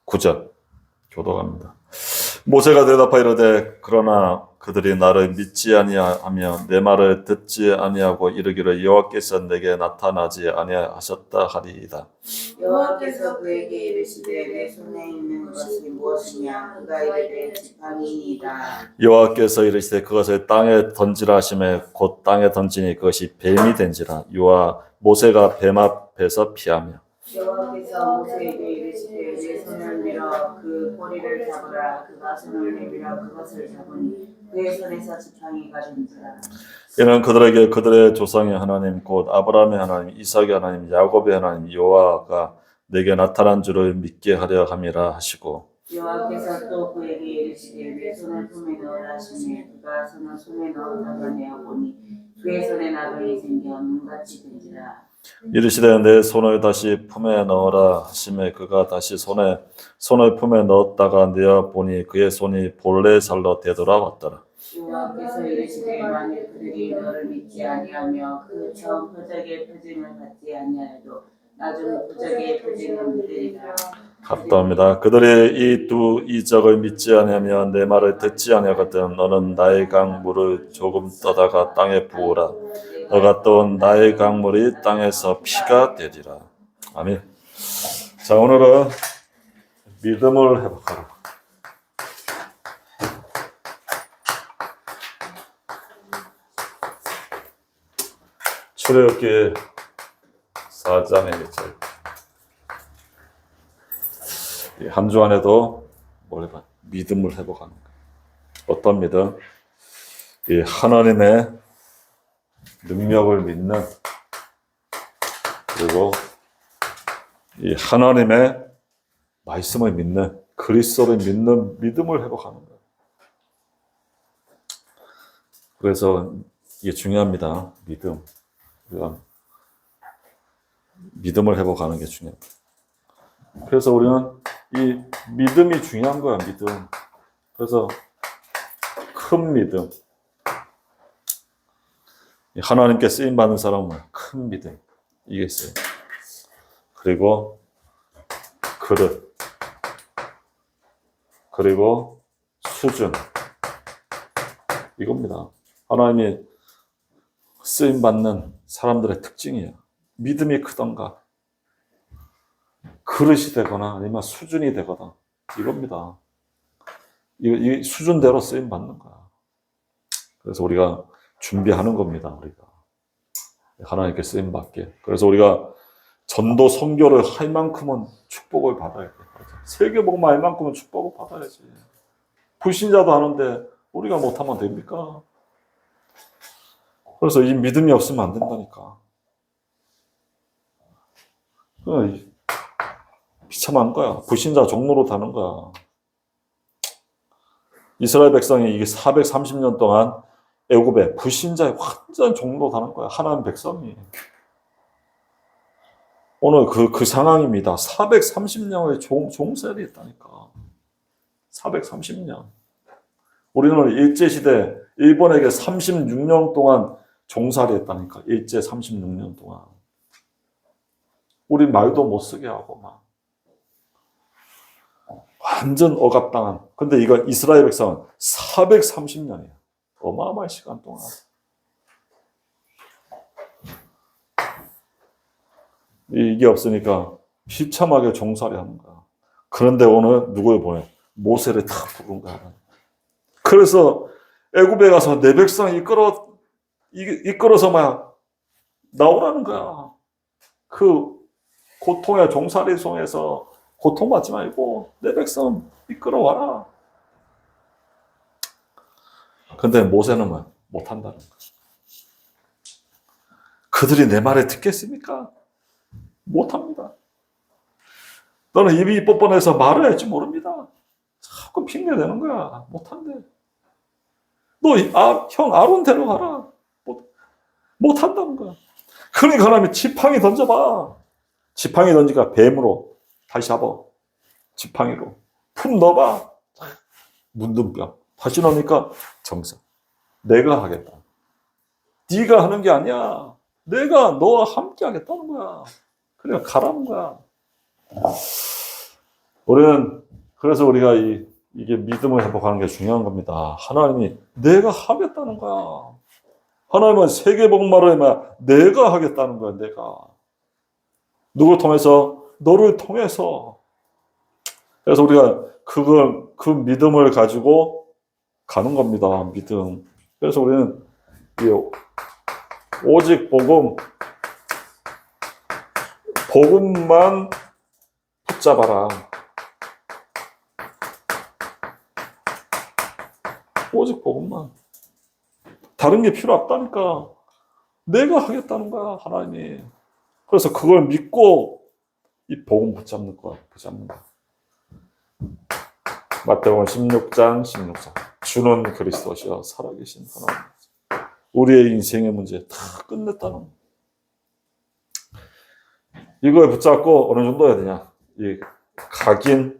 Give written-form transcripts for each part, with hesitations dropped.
9절 교독합니다. 모세가 대답하여 이르되 그러나 그들이 나를 믿지 아니하며 내 말을 듣지 아니하고 이르기를 여호와께서 내게 나타나지 아니하셨다 하리이다. 여호와께서 그에게 이르시되 내 손에 있는 것이 무엇이냐 그가 이르되 지팡이니이다. 여호와께서 이르시되 그것을 땅에 던지라 하시매 곧 땅에 던지니 그것이 뱀이 된지라. 이와 모세가 뱀 앞에서 피하며 여호와께서 모세에게 이르시되 내 손을 밀어 그 꼬리를 잡으라. 그가 손을 내밀어 그것을 잡으니 그의 손에서 지팡이가 된지라. 이는 그들에게 그들의 조상의 하나님 곧 아브라함의 하나님 이삭의 하나님 야곱의 하나님 여호와가 내게 나타난 줄을 믿게 하려 함이라 하시고 여호와께서 또 그에게 이르시되 내 손을 품에 넣으라 하시매 그가 손을 손에 넣었다가 내어 보니 그의 손에 나병이 생겨 눈같이 된지라. 이르시되 내 손을 다시 품에 넣어라 하시매 그가 다시 손을 품에 넣었다가 내어 보니 그의 손이 본래 살로 되돌아왔더라. 여호와께서 이르시되 만일 그들이 너를 믿지 아니하며 그 처음 표적의 표징을 받지 아니하여도 나중 표적의 표징을 믿으리라. 합당합니다. 그들이 이 두 이적을 믿지 아니하며 내 말을 듣지 아니하거든 너는 나의 강 물을 조금 떠다가 땅에 부으라. 너가 떠온 나의 강물이 땅에서 피가 되리라. 아멘. 자, 오늘은 믿음을 회복하라. 출애굽기 4장의 1절. 한 주 안에도 믿음을 회복하는 거예요. 어떤 믿음? 이 하나님의 능력을 믿는, 그리고 이 하나님의 말씀을 믿는, 그리스도를 믿는 믿음을 회복하는 거예요. 그래서 이게 중요합니다. 믿음. 우리가 믿음을 회복하는 게 중요합니다. 그래서 우리는 이 믿음이 중요한 거야, 믿음. 그래서 큰 믿음. 하나님께 쓰임받는 사람은 큰 믿음. 이게 있어요. 그리고 그릇. 그리고 수준. 이겁니다. 하나님이 쓰임받는 사람들의 특징이에요. 믿음이 크던가, 그릇이 되거나 아니면 수준이 되거나, 이겁니다. 이 수준대로 쓰임받는 거야. 그래서 우리가 준비하는 겁니다. 우리가 하나님께 쓰임받게. 그래서 우리가 전도 선교를 할 만큼은 축복을 받아야 돼. 세계복음을 할 만큼은 축복을 받아야지. 불신자도 하는데 우리가 못하면 됩니까? 그래서 이 믿음이 없으면 안 된다니까. 비참한 거야. 불신자 종로로 다는 거야. 이스라엘 백성이 이게 430년 동안 애굽에 불신자의 완전 종로로 다는 거야. 하나님 백성이. 오늘 그 상황입니다. 430년의 종살이 했다니까. 430년. 우리는 일제시대 일본에게 36년 동안 종살이 했다니까. 일제 36년 동안. 우리 말도 못 쓰게 하고 막. 완전 억압당한. 근데 이거 이스라엘 백성은 430년이에요. 어마어마한 시간 동안. 이게 없으니까 비참하게 종살이 하는 거야. 그런데 오늘 누구를 보내? 모세를 다 부른 거야. 그래서 애굽에 가서 내 백성 이끌어서 막 나오라는 거야. 그 고통의 종살이 속에서 고통받지 말고 내 백성 이끌어와라. 근데 모세는 못한다는 거야. 그들이 내 말을 듣겠습니까? 못합니다. 너는 입이 뻔뻔해서 말을 할지 모릅니다. 자꾸 핑계대는 거야. 못한대. 너 형 아론 데려가라. 못한다는 거야. 그러니까 하나님이 지팡이 던져봐. 지팡이 던지니까 뱀으로 다시 잡아. 지팡이로. 품 넣어봐. 문둥병. 다시 넣으니까 정상. 내가 하겠다. 네가 하는 게 아니야. 내가 너와 함께 하겠다는 거야. 그래 가라는 거야. 그래서 우리가 이게 믿음을 회복하는 게 중요한 겁니다. 하나님이 내가 하겠다는 거야. 하나님은 세계복음화를 내가 하겠다는 거야, 내가. 누굴 통해서? 너를 통해서. 그래서 우리가 그 믿음을 가지고 가는 겁니다, 믿음. 그래서 우리는 오직 복음만 붙잡아라. 오직 복음만. 다른 게 필요 없다니까. 내가 하겠다는 거야, 하나님이. 그래서 그걸 믿고 이 복음 붙잡는 거야. 마태복음 16장. 주는 그리스도시여 살아계신 하나님. 우리의 인생의 문제 다 끝냈다는. 이걸 붙잡고 어느 정도 해야 되냐? 이 각인,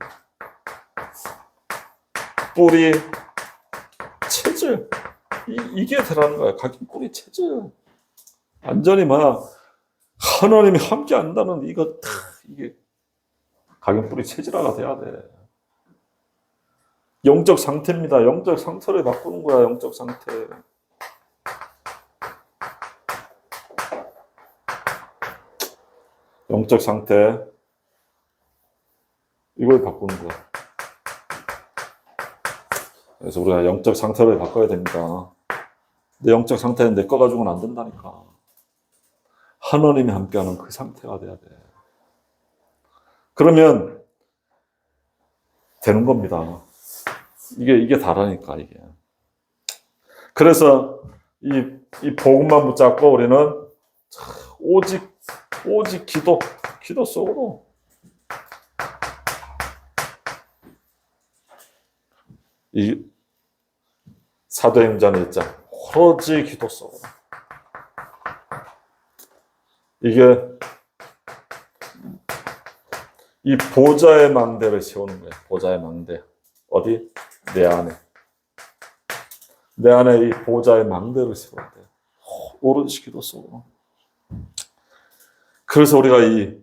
뿌리, 체질. 이게 되라는 거야. 각인, 뿌리, 체질. 완전히 하나님이 함께 한다는 이게 각인, 뿌리, 체질화가 돼야 돼. 영적 상태입니다. 영적 상태를 바꾸는 거야. 영적 상태. 영적 상태. 이걸 바꾸는 거야. 그래서 우리가 영적 상태를 바꿔야 됩니다. 내 영적 상태는 내 거 가지고는 안 된다니까. 하나님이 함께하는 그 상태가 돼야 돼. 그러면 되는 겁니다. 이게 다라니까, 이게. 그래서 이 복음만 붙잡고 우리는 오직 기도 속으로. 이 사도행전 1장 오로지 기도 속으로. 이게 이 보좌의 망대를 세우는 거예요. 보좌의 망대. 어디? 내 안에. 내 안에 이 보좌의 망대를 세워야 돼요. 오로지 기도 속으로. 그래서 우리가 이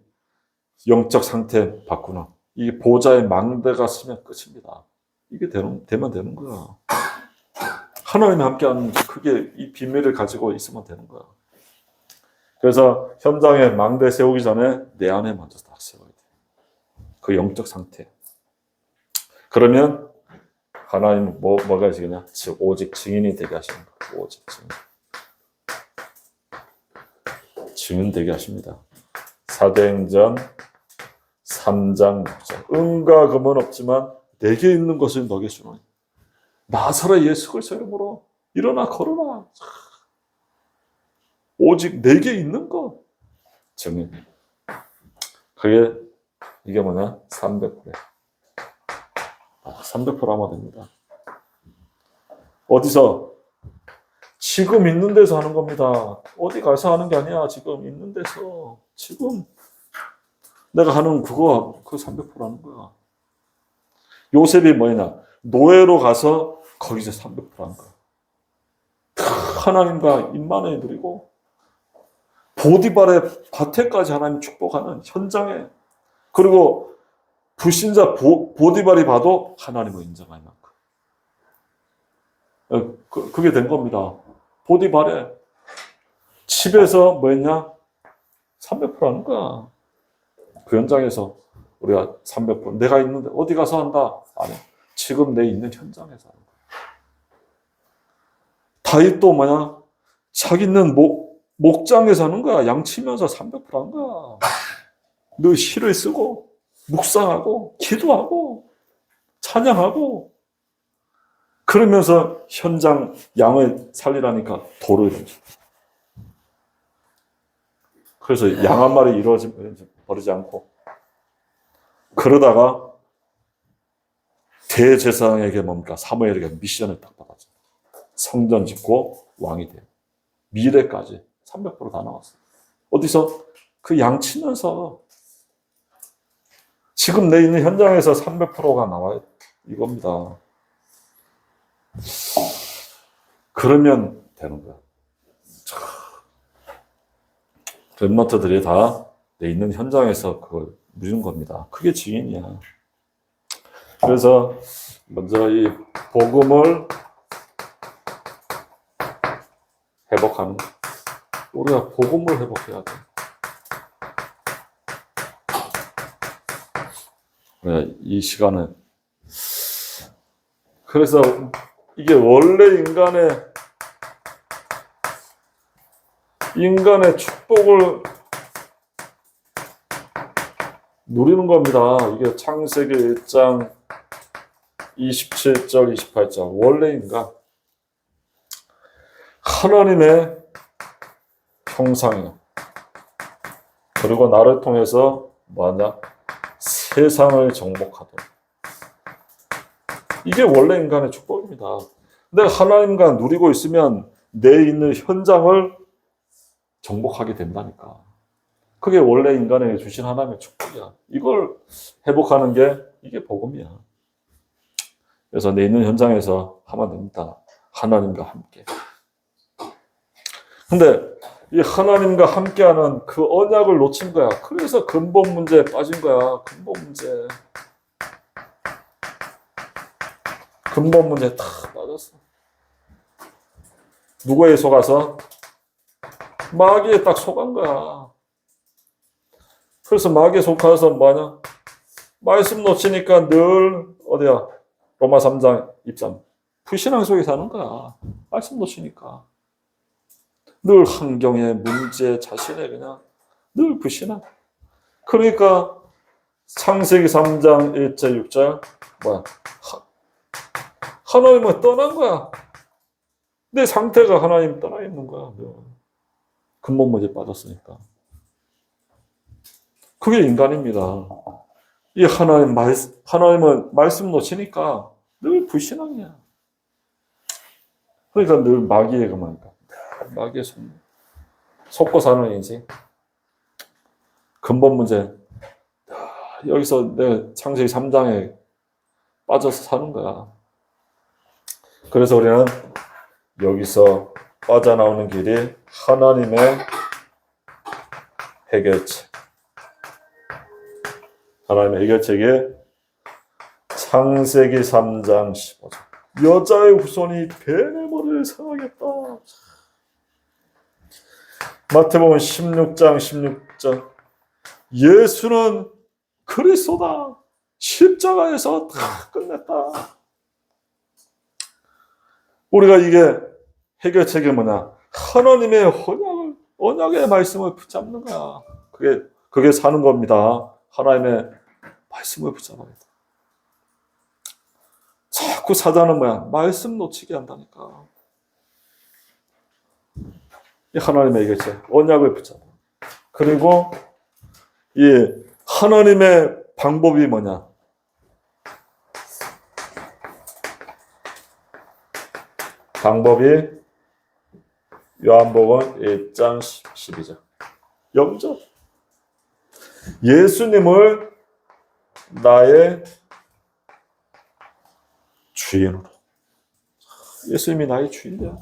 영적 상태 바꾸는 이 보좌의 망대가 쓰면 끝입니다. 이게 되면 되는 거야. 하나님이 함께하는 그게 이 비밀을 가지고 있으면 되는 거야. 그래서 현장에 망대 세우기 전에 내 안에 먼저 딱 세워야 돼. 그 영적 상태. 그러면 하나님 뭐가 하시겠냐? 즉 오직 증인이 되게 하시는 거예요. 오직 증인 되게 하십니다. 사도행전 3장 6절. 은과 금은 없지만 내게 있는 것을 너게 주노니 나사렛 예수 그리스도의 이름으로 일어나 걸어라. 오직 내게 있는 것. 증인. 이게 뭐냐? 300%. 300% 하면 됩니다. 어디서? 지금 있는 데서 하는 겁니다. 어디 가서 하는 게 아니야. 지금 있는 데서. 지금 내가 하는 그 300% 하는 거야. 요셉이 뭐냐? 노예로 가서 거기서 300% 하는 거야. 하나님과 임만을 누리고 보디발의 밭에까지 하나님 축복하는 현장에. 그리고 불신자 보디발이 봐도 하나님을 인정할 만큼. 그게 된 겁니다. 보디발에 집에서 뭐였냐? 300% 하는 거야. 그 현장에서 우리가 300%. 내가 있는데 어디 가서 한다? 아니, 지금 내 있는 현장에서 하는 거야. 다윗도 뭐냐? 자기 있는 목장에서 하는 거야. 양 치면서 300% 하는 거야. 너 시를 쓰고 묵상하고 기도하고 찬양하고 그러면서 현장 양을 살리라니까 돌을 던져. 그래서 양 한 마리 버리지 않고 그러다가 대제사장에게 뭡니까? 사무엘에게 미션을 딱 받았죠. 성전 짓고 왕이 돼요. 미래까지 300% 다 나왔어요. 어디서? 그 양 치면서 지금 내 있는 현장에서 300%가 나와요. 이겁니다. 그러면 되는 거야. 랩런트들이 다 내 있는 현장에서 그걸 누리는 겁니다. 그게 증인이야. 그래서 먼저 이 복음을 회복하는 거. 우리가 복음을 회복해야 돼. 네, 이 시간에 그래서 이게 원래 인간의 축복을 누리는 겁니다. 이게 창세기 1장 27절, 28절. 원래 인간. 하나님의 형상이요. 그리고 나를 통해서 뭐하냐? 세상을 정복하도록. 이게 원래 인간의 축복입니다. 내가 하나님과 누리고 있으면 내 있는 현장을 정복하게 된다니까. 그게 원래 인간에게 주신 하나님의 축복이야. 이걸 회복하는 게 이게 복음이야. 그래서 내 있는 현장에서 하면 됩니다. 하나님과 함께. 근데 이 하나님과 함께하는 그 언약을 놓친 거야. 그래서 근본 문제에 빠진 거야. 근본 문제. 근본 문제에 다 빠졌어. 누구에 속아서? 마귀에 딱 속은 거야. 그래서 마귀에 속아서 뭐하냐? 말씀 놓치니까 늘 어디야? 로마 3장 입장. 불신앙 속에 사는 거야. 말씀 놓치니까. 늘 환경의 문제, 자신의 그냥 늘 불신앙. 그러니까 창세기 3장 1절 6절 뭐야? 하나님을 떠난 거야. 내 상태가 하나님 떠나 있는 거야. 근본 문제에 빠졌으니까. 그게 인간입니다. 이 하나님은 말씀 놓치니까 늘 불신앙이야. 그러니까 늘 마귀에 그만까. 마귀에 속고 사는 인생. 근본 문제. 여기서 내 창세기 3장에 빠져서 사는 거야. 그래서 우리는 여기서 빠져나오는 길이 하나님의 해결책. 하나님의 해결책이 창세기 3장 15절. 여자의 후손이 뱀의 머리를 상하겠다. 마태복음 16장 16절. 예수는 그리스도다. 십자가에서 다 끝냈다. 우리가 이게 해결책이 뭐냐? 하나님의 언약의 말씀을 붙잡는 거야. 그게 사는 겁니다. 하나님의 말씀을 붙잡아야 돼. 자꾸 사자는 뭐야? 말씀 놓치게 한다니까. 이 하나님의 해결책, 언약을 붙잡아. 그리고 이 하나님의 방법이 뭐냐? 방법이 요한복음 1장 12절. 영접. 예수님을 나의 주인으로. 예수님이 나의 주인이야.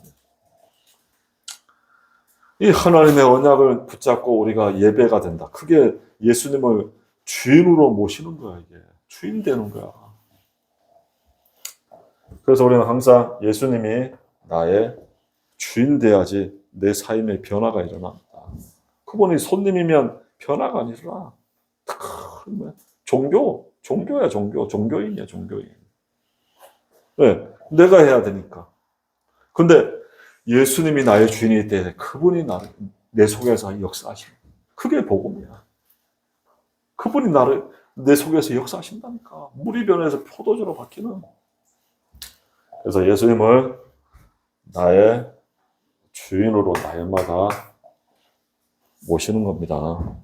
이 하나님의 언약을 붙잡고 우리가 예배가 된다. 그게 예수님을 주인으로 모시는 거야, 이게. 주인 되는 거야. 그래서 우리는 항상 예수님이 나의 주인 돼야지 내 삶의 변화가 일어납니다. 그분이 손님이면 변화가 아니라 종교야, 종교인이야, 종교인. 왜? 내가 해야 되니까. 근데 예수님이 나의 주인일 때 그분이 내 속에서 역사하시는 거야. 그게 복음이야. 그분이 내 속에서 역사하신다니까. 물이 변해서 포도주로 바뀌는. 그래서 예수님을 나의 주인으로 날마다 모시는 겁니다.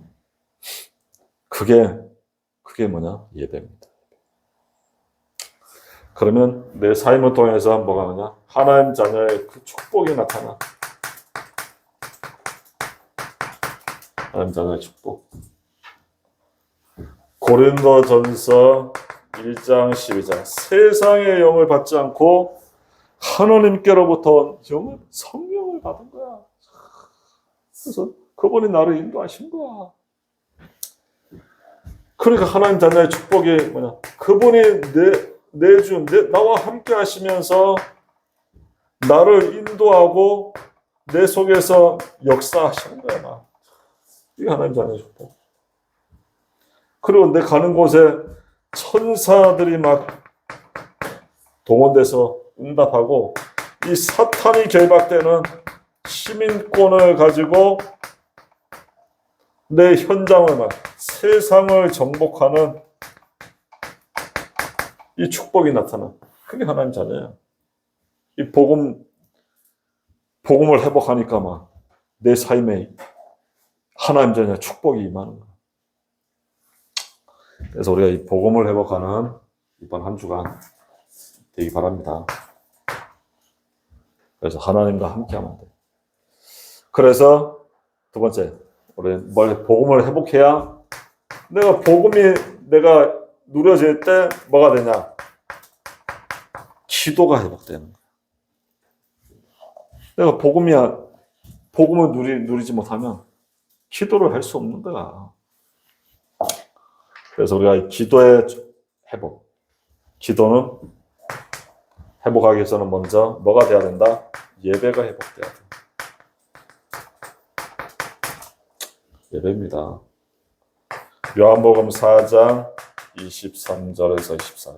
그게 뭐냐? 예배입니다. 그러면 내 삶을 통해서 뭐가 뭐냐? 하나님 자녀의 그 축복이 나타나. 하나님 자녀의 축복. 고린도전서 1장 12절. 세상의 영을 받지 않고 하나님께로부터 성령을 받은 거야. 그래서 그분이 나를 인도하신 거야. 그러니까 하나님 자녀의 축복이 뭐냐? 그분이 나와 함께 하시면서 나를 인도하고 내 속에서 역사하시는 거야. 막. 이게 하나님 자녀의 축복. 그리고 내 가는 곳에 천사들이 막 동원돼서 응답하고 이 사탄이 결박되는 시민권을 가지고 내 현장을 막 세상을 정복하는 이 축복이 나타나. 그게 하나님 자녀야. 이 복음을 회복하니까 막 내 삶에 하나님 자녀의 축복이 임하는 거야. 그래서 우리가 이 복음을 회복하는 이번 한 주간 되기 바랍니다. 그래서 하나님과 함께하면 돼. 그래서 두 번째, 우리 복음을 회복해야 내가 누려질 때 뭐가 되냐? 기도가 회복되는 거야. 내가 복음을 누리지 못하면 기도를 할 수 없는 거야. 그래서 우리가 기도의 회복, 기도는 회복하기 위해서는 먼저 뭐가 돼야 된다? 예배가 회복돼야 돼. 예배입니다. 요한복음 4장 23절에서 24절.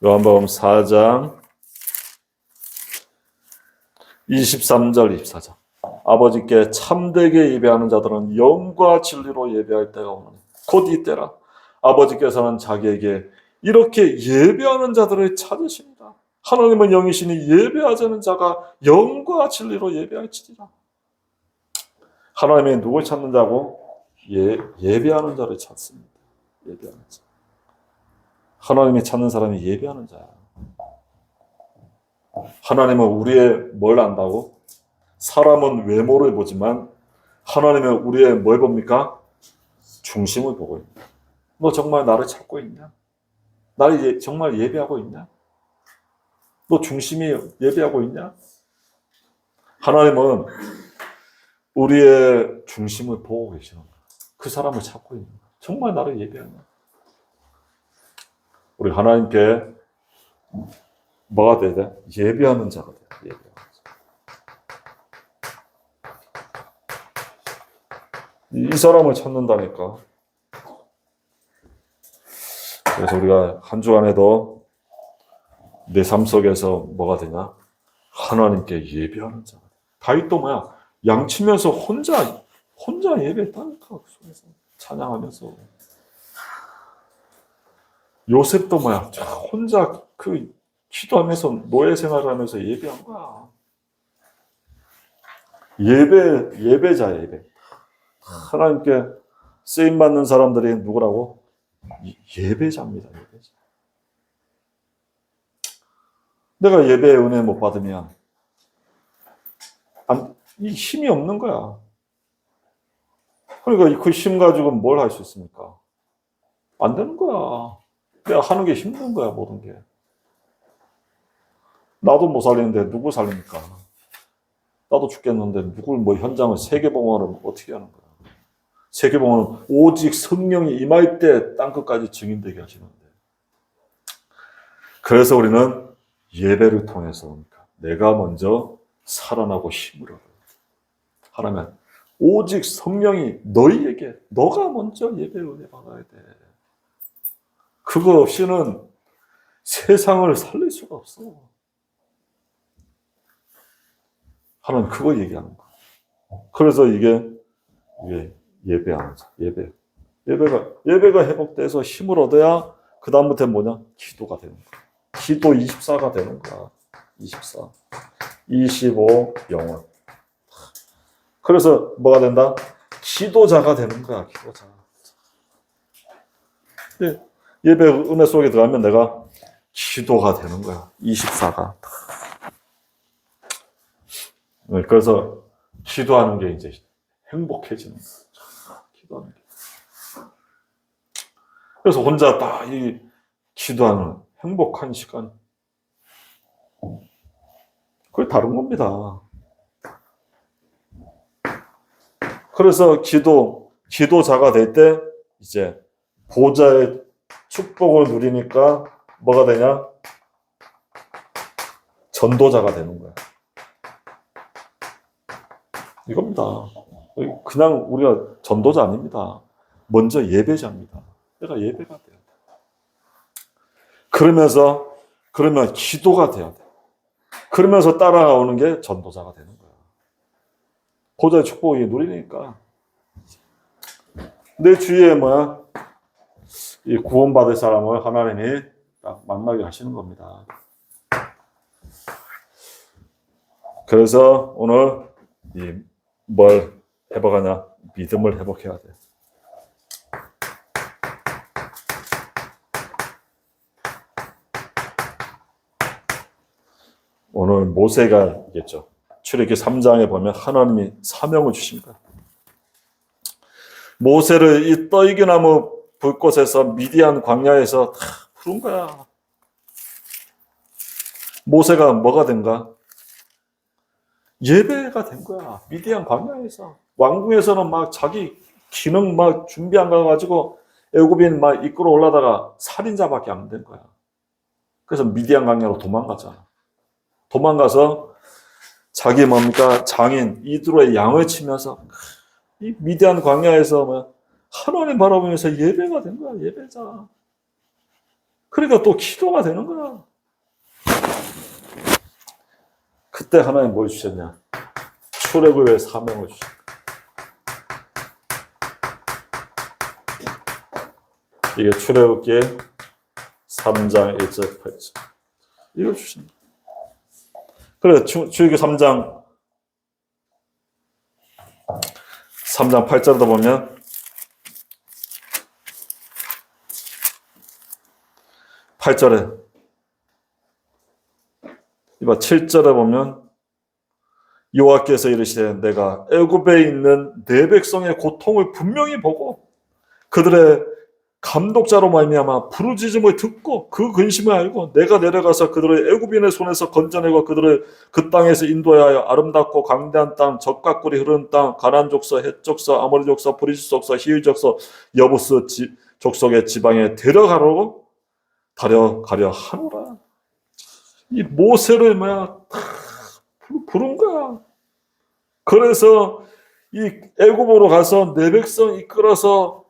요한복음 4장 23절 24절. 아버지께 참되게 예배하는 자들은 영과 진리로 예배할 때가 오느니 곧 이때라. 아버지께서는 자기에게 이렇게 예배하는 자들을 찾으십니다. 하나님은 영이시니 예배하자는 자가 영과 진리로 예배할지니라. 하나님이 누굴 찾는 자고? 예배하는 자를 찾습니다. 예배하는 자. 하나님이 찾는 사람이 예배하는 자야. 하나님은 우리의 뭘 안다고? 사람은 외모를 보지만 하나님은 우리의 뭘 봅니까? 중심을 보고 있다. 너 정말 나를 찾고 있냐? 나를 정말 예배하고 있냐? 너 중심이 예배하고 있냐? 하나님은 우리의 중심을 보고 계시는 거야. 그 사람을 찾고 있는 거야. 정말 나를 예배하냐? 우리 하나님께 뭐가 돼야 돼? 예배하는 자가 돼. 예배하는 자. 이 사람을 찾는다니까. 그래서 우리가 한 주간에도 내 삶 속에서 뭐가 되냐? 하나님께 예배하는 자가 돼. 다윗도 뭐야? 양치면서 혼자 예배했다니까. 그 속에서 찬양하면서. 요셉도 뭐야? 혼자 기도하면서 노예 생활하면서 예배한 거야. 예배자 예배. 하나님께 쓰임 받는 사람들이 누구라고? 예배자입니다. 예배자. 내가 예배의 은혜 못 받으면 이 힘이 없는 거야. 그러니까 그 힘 가지고 뭘 할 수 있습니까? 안 되는 거야. 내가 하는 게 힘든 거야, 모든 게. 나도 못 살리는데 누구 살립니까? 나도 죽겠는데 누굴 현장을 세계봉헌을 어떻게 하는 거야? 세계봉헌은 오직 성령이 임할 때 땅끝까지 증인되게 하시는데. 그래서 우리는 예배를 통해서 내가 먼저 살아나고 힘을 얻어요. 하나님, 오직 성령이 너희에게 너가 먼저 예배의 은혜 받아야 돼. 그거 없이는 세상을 살릴 수가 없어. 하나님 그거 얘기하는 거야. 그래서 이게 예배하는 자, 예배가 회복돼서 힘을 얻어야 그 다음부터 뭐냐? 기도가 되는 거야. 기도 24가 되는 거야. 24, 25, 영원. 그래서 뭐가 된다? 기도자가 되는 거야. 기도자. 예배 은혜 속에 들어가면 내가 기도가 되는 거야. 24가. 그래서 기도하는 게 이제 행복해지는 거야. 기도하는 게. 그래서 혼자 딱 이 기도하는 행복한 시간. 그게 다른 겁니다. 그래서 기도자가 될 때 이제 보좌의 축복을 누리니까 뭐가 되냐? 전도자가 되는 거야. 이겁니다. 그냥 우리가 전도자 아닙니다. 먼저 예배자입니다. 내가 예배가 돼야 돼. 그러면 기도가 돼야 돼. 그러면서 따라오는 게 전도자가 되는 거야. 보좌의 축복이 누리니까. 내 주위에 이 구원받을 사람을 하나님이 딱 만나게 하시는 겁니다. 그래서 오늘 뭘 회복하냐? 믿음을 회복해야 돼. 오늘 모세가 있겠죠. 출애굽기 3장에 보면 하나님이 사명을 주십니다. 모세를 이 떠이기나무 불꽃에서 미디안 광야에서 다 부른 거야. 모세가 뭐가 된가? 예배가 된 거야. 미디안 광야에서. 왕궁에서는 막 자기 기능 막 준비 안 가가지고 애굽인 막 이끌어 올라다가 살인자밖에 안 된 거야. 그래서 미디안 광야로 도망가잖아. 도망가서 자기 장인 이드로의 양을 치면서 이 미디안 광야에서 하나님 바라보면서 예배가 된 거야. 예배자. 그러니까 또 기도가 되는 거야. 그때 하나님 뭘 주셨냐? 출애굽의 사명을 주셨다. 이게 출애굽기 3장 1절 8절. 이걸 주신다. 그래, 출애굽기 3장 8절도 보면 8절에 이봐 7절에 보면 여호와께서 이르시되 내가 애굽에 있는 내 백성의 고통을 분명히 보고 그들의 감독자로 말미암아 부르짖음을 듣고 그 근심을 알고 내가 내려가서 그들을 애굽인의 손에서 건져내고 그들을 그 땅에서 인도하여 아름답고 강대한 땅 적과 꿀이 흐르는 땅 가나안 족속 헷 족속 아모리 족속 브리스 족속 히윌 족속 여부스 족속의 지방에 데려가려 하노라. 이 모세를 부른 거야. 그래서 이 애굽으로 가서 내 백성 이끌어서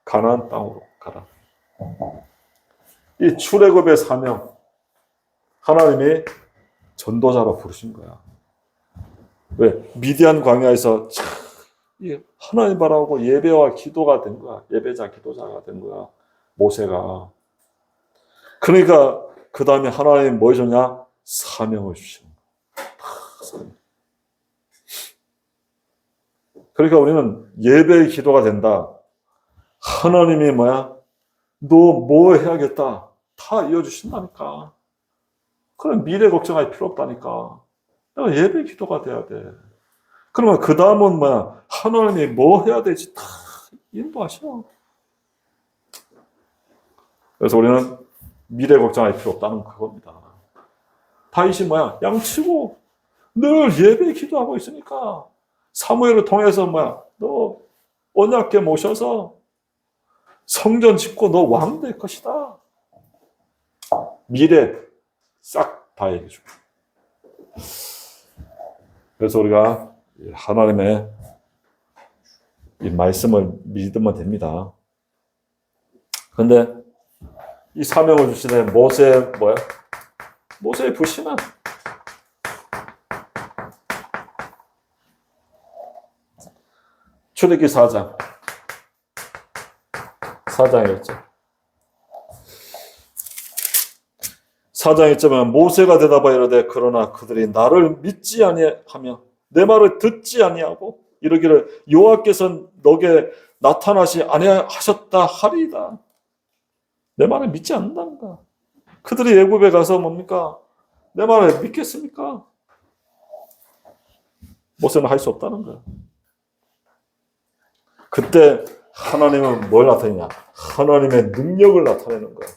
가나안 땅으로 가라. 이 출애굽의 사명 하나님이 전도자로 부르신 거야. 왜? 미디안 광야에서 하나님 바라보고 예배와 기도가 된 거야. 예배자 기도자가 된 거야. 모세가. 그러니까 그 다음에 하나님 뭐 주냐? 사명을 주시는 거야. 그러니까 우리는 예배의 기도가 된다. 하나님이 너 뭐 해야겠다. 다 이어주신다니까. 그럼 미래 걱정할 필요 없다니까. 내가 예배 기도가 돼야 돼. 그러면 그 다음은 하나님이 뭐 해야 되지? 다 인도하셔. 그래서 우리는 미래 걱정할 필요 없다는 그겁니다. 다윗이 양치고 늘 예배 기도하고 있으니까 사무엘을 통해서 너 언약궤 모셔서 성전 짓고 너 왕 될 것이다. 미래 싹 다 얘기해주고. 그래서 우리가 하나님의 이 말씀을 믿으면 됩니다. 그런데 이 사명을 주시는 모세의 불신앙. 출애굽기 4장 1절. 4장 1절에 모세가 대답하여 이르되 그러나 그들이 나를 믿지 아니하며 내 말을 듣지 아니하고 이르기를 여호와께서 너게 나타나시 아니하셨다 하리이다. 내 말을 믿지 않는다는가. 그들이 애굽에 가서 내 말을 믿겠습니까? 모세는 할 수 없다는 거야. 그때 하나님은 뭘 나타내냐? 하나님의 능력을 나타내는 거야.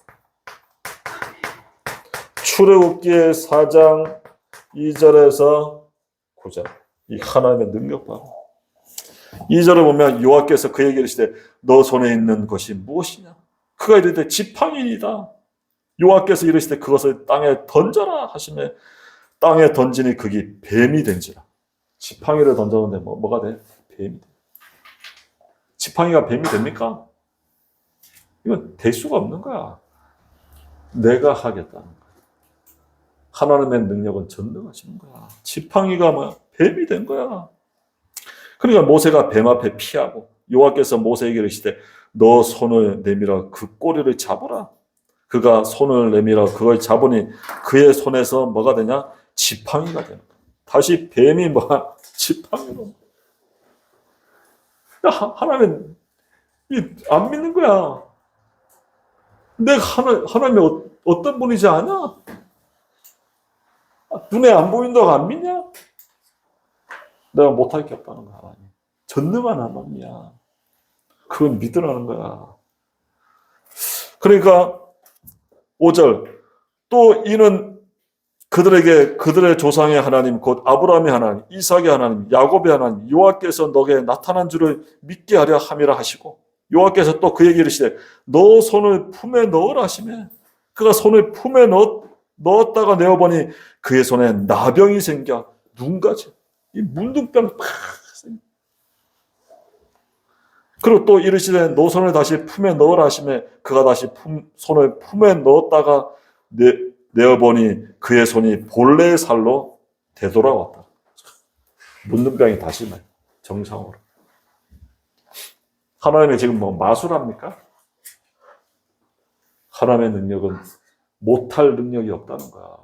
출애굽기 4장 2절에서 9절. 이 하나님의 능력 봐. 2절을 보면 여호와께서 그에게 이르시되 너 손에 있는 것이 무엇이냐? 그가 이르되 지팡이니이다. 여호와께서 이르시되 그것을 땅에 던져라 하시매 땅에 던지니 그게 뱀이 된지라. 지팡이를 던졌는데 뭐가 돼? 뱀이 돼. 지팡이가 뱀이 됩니까? 이건 될 수가 없는 거야. 내가 하겠다는 거야. 하나님의 능력은 전능하시는 거야. 지팡이가 뱀이 된 거야. 그러니까 모세가 뱀 앞에 피하고 여호와께서 모세에게 이르시되 너 손을 내밀어 그 꼬리를 잡아라. 그가 손을 내밀어 그걸 잡으니 그의 손에서 뭐가 되냐? 지팡이가 되는 거야. 다시 뱀이 지팡이로. 하나님 안 믿는 거야. 내가 하나님이 어떤 분인지 아냐? 눈에 안 보인다고 안 믿냐? 내가 못할 게 없다는 거야. 하나님. 전능한 하나님이야. 그건 믿으라는 거야. 그러니까 5절 또 이는 그들에게 그들의 조상의 하나님 곧 아브라함의 하나님 이삭의 하나님 야곱의 하나님 여호와께서 너에게 나타난 줄을 믿게 하려 함이라 하시고 여호와께서 또 그에게 이르시되 너 손을 품에 넣으라 하시매 그가 손을 품에 넣었다가 내어보니 그의 손에 나병이 생겨 눈까지 이 문둥병 팍 생겨. 그리고 또 이르시되 너 손을 다시 품에 넣으라 하시매 그가 다시 손을 품에 넣었다가 내어보니 그의 손이 본래의 살로 되돌아왔다. 문둥병이 다시 정상으로. 하나님의 지금 마술합니까? 하나님의 능력은 못할 능력이 없다는 거야.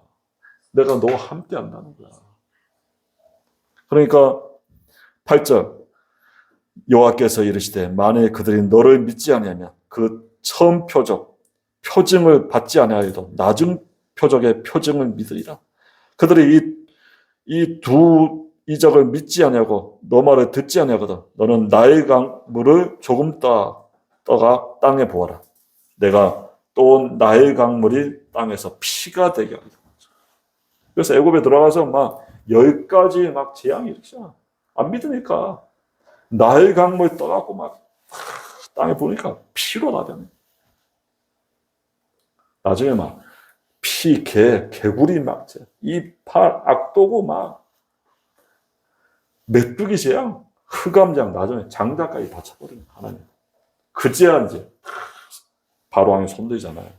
내가 너와 함께 한다는 거야. 그러니까 8절 여호와께서 이르시되 만일 그들이 너를 믿지 아니하면 그 처음 표징을 받지 아니하여도 나중 표적의 표징을 믿으리라. 그들이 이 두 이적을 믿지 아니하고 너 말을 듣지 아니하거든 너는 나의 강물을 조금 떠가 땅에 부어라. 내가 또 나의 강물이 땅에서 피가 되게 하리라. 그래서 애굽에 들어가서 10가지 재앙이 일으키잖아. 안 믿으니까 나의 강물 떠갖고 땅에 부으니까 피로 나잖아. 나중에 개구리 이팔 악도고 메뚜기 재앙, 흑암장 나중에 장자까지 다 쳐버리는 하나님. 그제야 이제 바로 왕이 손들잖아요.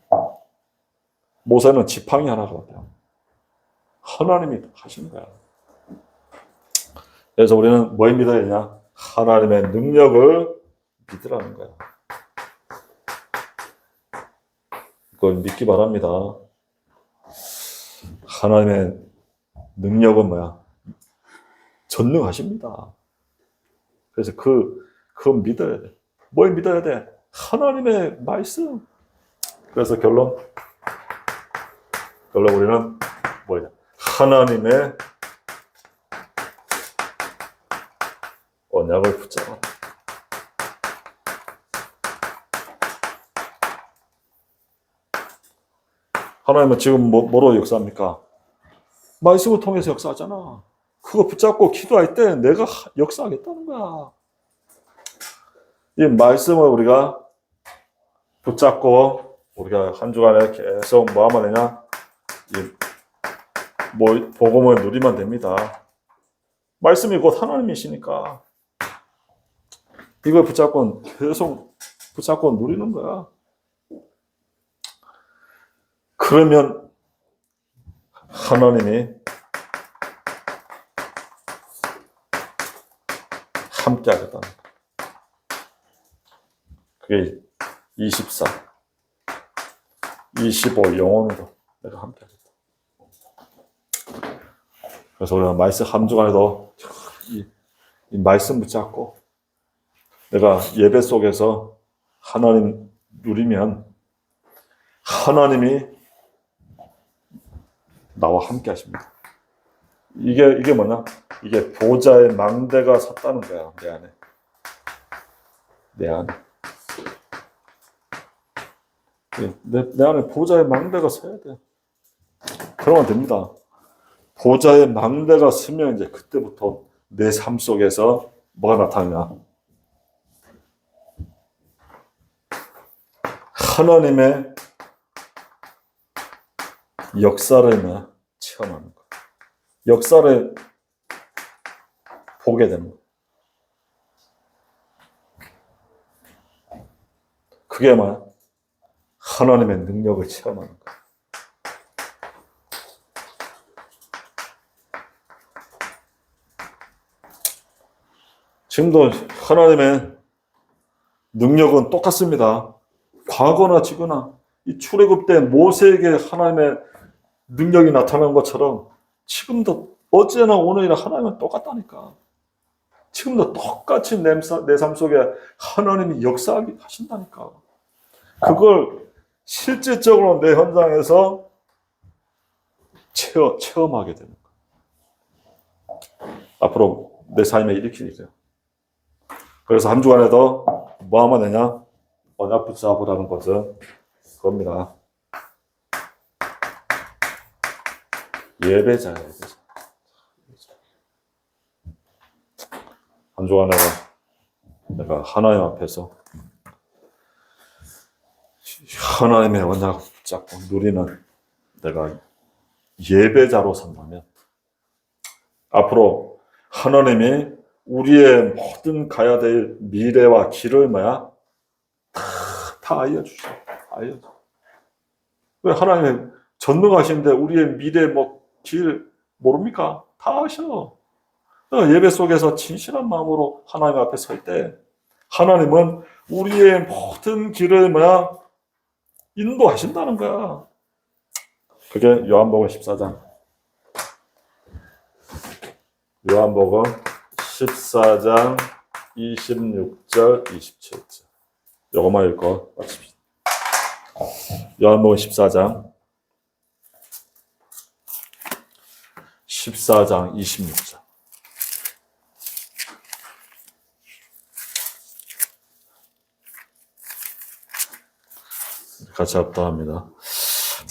모세는 지팡이 하나가 없대요. 하나님이 하시는 거야. 그래서 우리는 뭘 믿어야 되냐? 하나님의 능력을 믿으라는 거야. 그걸 믿기 바랍니다. 하나님의 능력은 전능하십니다. 그래서 그거 믿어야 돼. 뭘 믿어야 돼? 하나님의 말씀. 그래서 결론 우리는 뭐냐? 하나님의 언약을 붙잡아. 하나님은 지금 뭐로 역사합니까? 말씀을 통해서 역사하잖아. 그거 붙잡고 기도할 때 내가 역사하겠다는 거야. 이 말씀을 우리가 붙잡고 우리가 한 주간에 계속 뭐 하면 되냐? 복음을 누리면 됩니다. 말씀이 곧 하나님이시니까 이걸 계속 붙잡고 누리는 거야. 그러면 하나님이 함께 하겠다는 거야. 그게 24, 25 영혼으로 내가 함께 하겠다. 그래서 우리가 말씀 한 주간에도 이 말씀 붙잡고 내가 예배 속에서 하나님 누리면 하나님이 나와 함께 하십니다. 이게 뭐냐? 이게 보좌의 망대가 섰다는 거야. 내 안에. 내 안에 보좌의 망대가 서야 돼. 그러면 됩니다. 보좌의 망대가 서면 이제 그때부터 내 삶 속에서 뭐가 나타나냐? 하나님의 역사를 체험하는 거. 역사를 보게 되는 거. 그게 뭐야? 하나님의 능력을 체험하는 거. 지금도 하나님의 능력은 똑같습니다. 과거나 지거나 이 출애굽 때 모세에게 하나님의 능력이 나타난 것처럼 지금도 어제나 오늘이나 하나님은 똑같다니까. 지금도 똑같이 내 삶 속에 하나님이 역사하신다니까. 그걸 실질적으로 내 현장에서 체험하게 되는 거야. 앞으로 내 삶에 일으키니까요. 그래서 한 주간에도 뭐 하면 되냐? 언약 붙잡으라는 것은 그겁니다. 예배자야, 예배자. 한 주간에 내가 하나님 앞에서 하나님의 언약을 붙잡고 누리는 내가 예배자로 산다면 앞으로 하나님이 우리의 모든 가야 될 미래와 길을 다 알려주셔. 알려줘. 왜 하나님 전능하신데 우리의 미래 길 모릅니까? 다 아셔. 예배 속에서 진실한 마음으로 하나님 앞에 설 때 하나님은 우리의 모든 길을 인도하신다는 거야. 그게 요한복음 14장. 요한복음 14장 26절 27절. 요거만 읽고 마칩시다. 요한복음 14장 26절. 같이 합독합니다.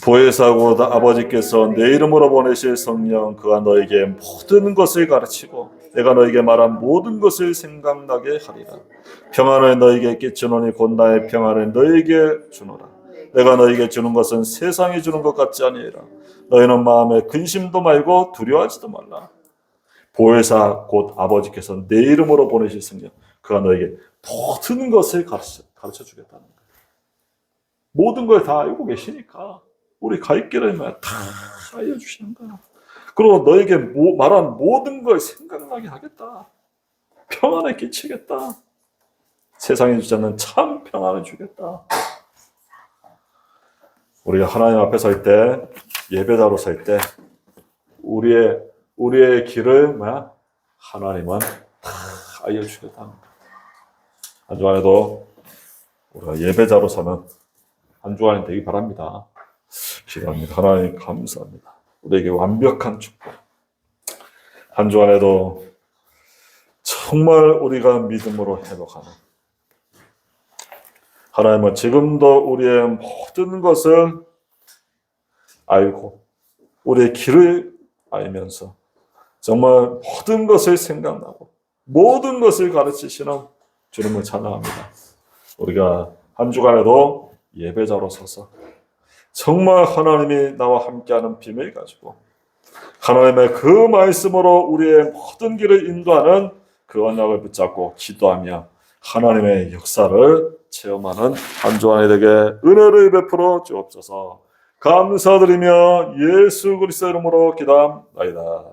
보혜사 곧 아버지께서 내 이름으로 보내실 성령 그가 너에게 모든 것을 가르치고 내가 너에게 말한 모든 것을 생각나게 하리라. 평안을 너에게 끼치노니 곧 나의 평안을 너에게 주노라. 내가 너에게 주는 것은 세상이 주는 것 같지 아니하라. 너희는 마음에 근심도 말고 두려워하지도 말라. 보혜사 곧 아버지께서 내 이름으로 보내실 성령 그가 너에게 모든 것을 가르쳐 주겠다는 거예요. 모든 걸 다 알고 계시니까 우리 갈 길을 다 알려주시는 거야. 그리고 너에게 말한 모든 걸 생각나게 하겠다. 평안을 끼치겠다. 세상에 주지 않는 참 평안을 주겠다. 우리가 하나님 앞에 설 때, 예배자로 설 때, 우리의 길을 하나님은 다 알려주겠다. 한 주간에도 우리가 예배자로 서는 한 주간이 되기 바랍니다. 기도합니다. 하나님 감사합니다. 우리에게 완벽한 축복. 한 주간에도 정말 우리가 믿음으로 회복하는 하나님은 지금도 우리의 모든 것을 알고 우리의 길을 알면서 정말 모든 것을 생각나고 모든 것을 가르치시는 주님을 찬양합니다. 우리가 한 주간에도 예배자로 서서 정말 하나님이 나와 함께하는 비밀 가지고 하나님의 그 말씀으로 우리의 모든 길을 인도하는 그 언약을 붙잡고 기도하며 하나님의 역사를 체험하는 한 주간이 되게 은혜를 베풀어 주옵소서. 감사드리며 예수 그리스도 이름으로 기도합니다.